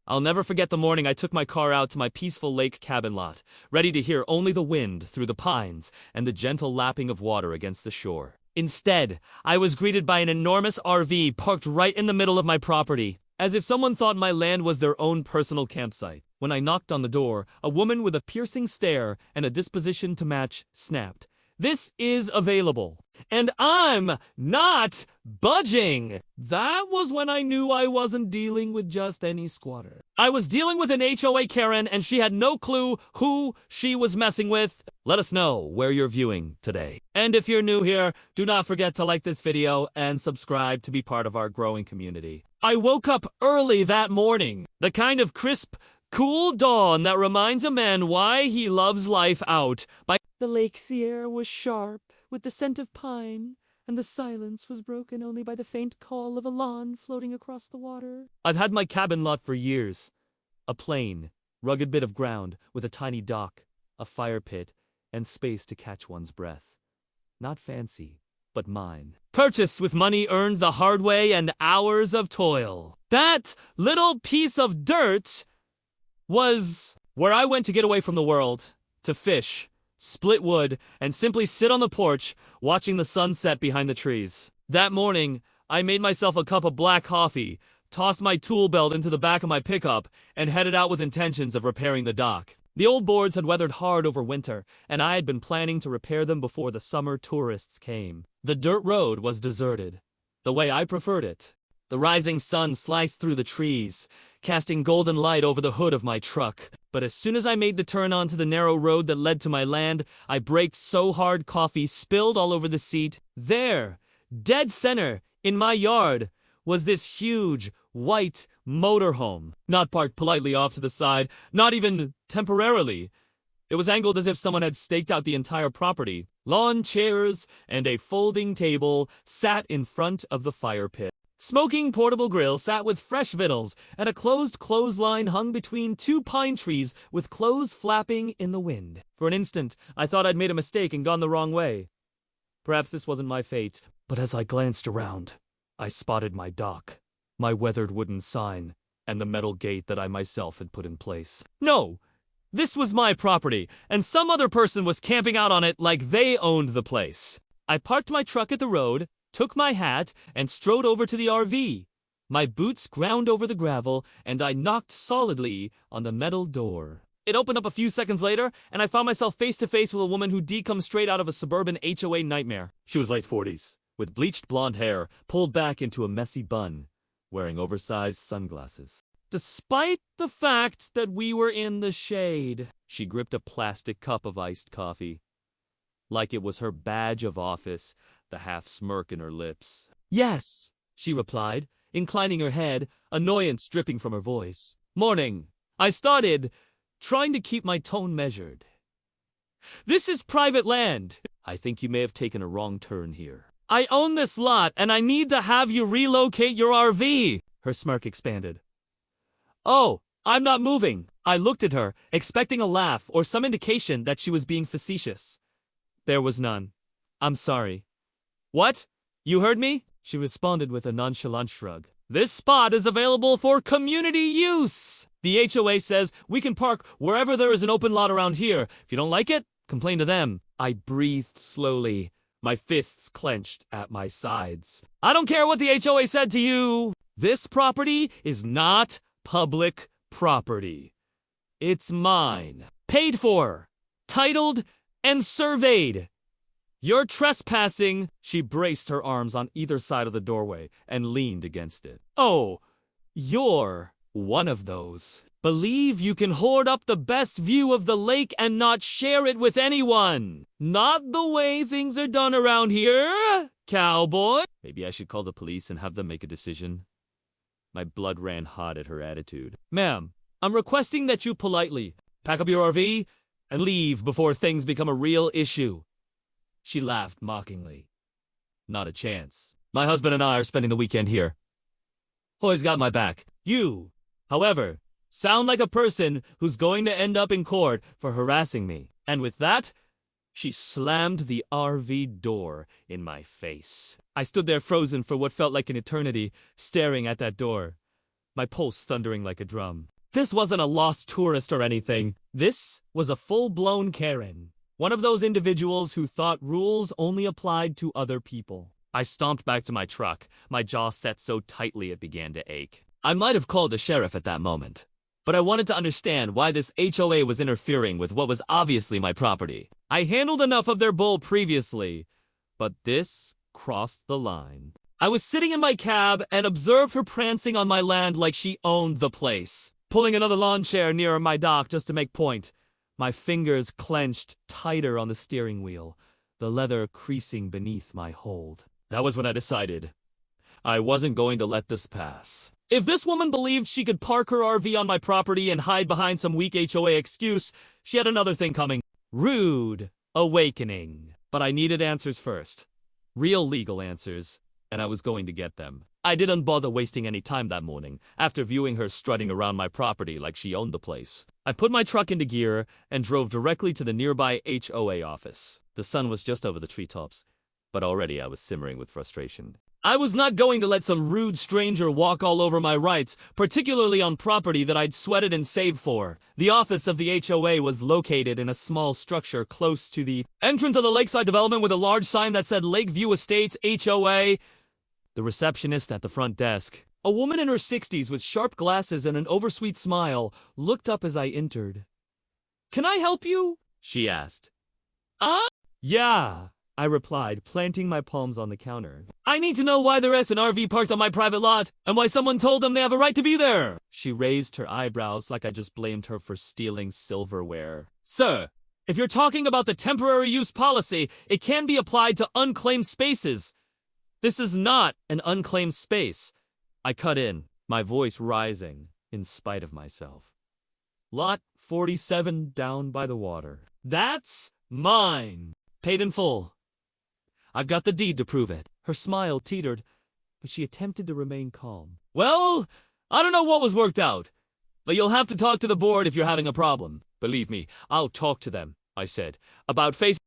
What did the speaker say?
I'll never forget the morning I took my car out to my peaceful lake cabin lot, ready to hear only the wind through the pines and the gentle lapping of water against the shore. Instead, I was greeted by an enormous RV parked right in the middle of my property, as if someone thought my land was their own personal campsite. When I knocked on the door, a woman with a piercing stare and a disposition to match snapped, "This is available." And I'm not budging. That was when I knew I wasn't dealing with just any squatter. I was dealing with an HOA Karen, and she had no clue who she was messing with. Let us know where you're viewing today. And if you're new here, do not forget to like this video and subscribe to be part of our growing community. I woke up early that morning. The kind of crisp, cool dawn that reminds a man why he loves life out. The lake's air was sharp with the scent of pine, and the silence was broken only by the faint call of a lawn floating across the water. I've had my cabin lot for years. A plain, rugged bit of ground with a tiny dock, a fire pit, and space to catch one's breath. Not fancy, but mine. Purchased with money earned the hard way and hours of toil. That little piece of dirt was where I went to get away from the world, to fish, split wood, and simply sit on the porch watching the sun set behind the trees. That morning, I made myself a cup of black coffee, tossed my tool belt into the back of my pickup, and headed out with intentions of repairing the dock. The old boards had weathered hard over winter, and I had been planning to repair them before the summer tourists came. The dirt road was deserted, the way I preferred it. The rising sun sliced through the trees, casting golden light over the hood of my truck. But as soon as I made the turn onto the narrow road that led to my land, I braked so hard coffee spilled all over the seat. There, dead center, in my yard, was this huge, white motorhome. Not parked politely off to the side, not even temporarily. It was angled as if someone had staked out the entire property. Lawn chairs and a folding table sat in front of the fire pit. Smoking portable grill sat with fresh victuals, and a closed clothesline hung between two pine trees with clothes flapping in the wind. For an instant, I thought I'd made a mistake and gone the wrong way. Perhaps this wasn't my fate, but as I glanced around, I spotted my dock, my weathered wooden sign, and the metal gate that I myself had put in place. No! This was my property, and some other person was camping out on it like they owned the place. I parked my truck at the road, took my hat, and strode over to the RV. My boots ground over the gravel, and I knocked solidly on the metal door. It opened up a few seconds later, and I found myself face to face with a woman who'd come straight out of a suburban HOA nightmare. She was late 40s, with bleached blonde hair pulled back into a messy bun, wearing oversized sunglasses. Despite the fact that we were in the shade, she gripped a plastic cup of iced coffee, like it was her badge of office, the half smirk in her lips. "Yes," she replied, inclining her head, annoyance dripping from her voice. "Morning." I started, trying to keep my tone measured. "This is private land. I think you may have taken a wrong turn here. I own this lot, and I need to have you relocate your RV." Her smirk expanded. "Oh, I'm not moving." I looked at her, expecting a laugh or some indication that she was being facetious. There was none. "I'm sorry." "What? You heard me?" She responded with a nonchalant shrug. "This spot is available for community use. The HOA says we can park wherever there is an open lot around here. If you don't like it, complain to them." I breathed slowly, my fists clenched at my sides. "I don't care what the HOA said to you. This property is not public property. It's mine. Paid for, titled, and surveyed. You're trespassing." She braced her arms on either side of the doorway and leaned against it. "Oh, you're one of those. Believe you can hoard up the best view of the lake and not share it with anyone. Not the way things are done around here, cowboy." Maybe I should call the police and have them make a decision. My blood ran hot at her attitude. "Ma'am, I'm requesting that you politely pack up your RV and leave before things become a real issue." She laughed mockingly. "Not a chance. My husband and I are spending the weekend here. Hoy's got my back. You, however, sound like a person who's going to end up in court for harassing me." And with that, she slammed the RV door in my face. I stood there frozen for what felt like an eternity, staring at that door. my pulse thundering like a drum. This wasn't a lost tourist or anything. This was a full-blown Karen. One of those individuals who thought rules only applied to other people. I stomped back to my truck, my jaw set so tightly it began to ache. I might have called the sheriff at that moment, but I wanted to understand why this HOA was interfering with what was obviously my property. I handled enough of their bull previously, but this crossed the line. I was sitting in my cab and observed her prancing on my land like she owned the place, pulling another lawn chair nearer my dock just to make point. My fingers clenched tighter on the steering wheel, the leather creasing beneath my hold. That was when I decided I wasn't going to let this pass. If this woman believed she could park her RV on my property and hide behind some weak HOA excuse, she had another thing coming. Rude awakening. But I needed answers first. Real legal answers, and I was going to get them. I didn't bother wasting any time that morning, after viewing her strutting around my property like she owned the place. I put my truck into gear and drove directly to the nearby HOA office. The sun was just over the treetops, but already I was simmering with frustration. I was not going to let some rude stranger walk all over my rights, particularly on property that I'd sweated and saved for. The office of the HOA was located in a small structure close to the entrance of the lakeside development with a large sign that said Lakeview Estates HOA. The receptionist at the front desk, a woman in her 60s with sharp glasses and an oversweet smile, looked up as I entered. "Can I help you?" she asked. Yeah, I replied, planting my palms on the counter. "I need to know why there's an RV parked on my private lot, and why someone told them they have a right to be there." She raised her eyebrows like I just blamed her for stealing silverware. "Sir, if you're talking about the temporary use policy, it can be applied to unclaimed spaces. This is not an unclaimed space." I cut in, my voice rising in spite of myself. "Lot 47 down by the water. That's mine. Paid in full. I've got the deed to prove it." Her smile teetered, but she attempted to remain calm. "Well, I don't know what was worked out, but you'll have to talk to the board if you're having a problem." "Believe me, I'll talk to them," I said, about face